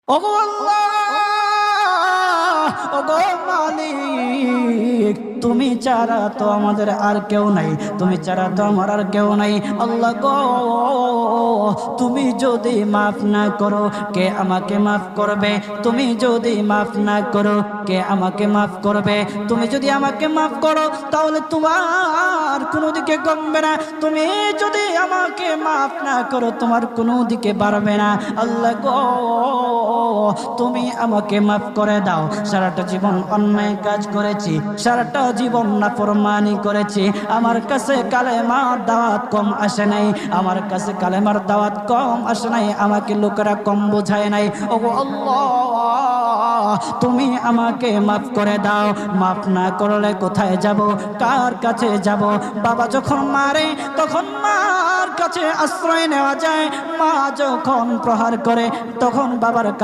ওগো আল্লাহ, ওগো মালিক, তুমি ছাড়া তো আমাদের আর কেউ নাই, তুমি ছাড়া তো আমার আর কেউ নাই। আল্লাহ গো, তুমি যদি মাফ না করো কে আমাকে মাফ করবে? তুমি যদি মাফ না করো কে আমাকে মাফ করবে? তুমি যদি আমাকে মাফ করো তাহলে তোমার কোনো দিকে কমবে না, তুমি যদি আমাকে মাফ না করো তোমার কোনো দিকে বাড়বে না। আল্লাহ গো, তুমি আমাকে মাফ করে দাও। সারাটা জীবন অন্যায় কাজ করেছি, সারাটা জীবন নাফরমানি করেছি, আমার কাছে কালেমার দাওয়াত কম আসে নাই, আমার কাছে কালেমার দাওয়াত কম আসে নাই, আমাকে লোকেরা কম বোঝায় নাই। ওগো আল্লাহ, তুমি আমাকে মাফ করে দাও। মাফ না করলে কোথায় যাব, কার কাছে যাব? বাবা যখন মারে তখন মার কাছে আশ্রয় নেওয়া যায়, মা যখন প্রহার করে তখন বাবার কাছে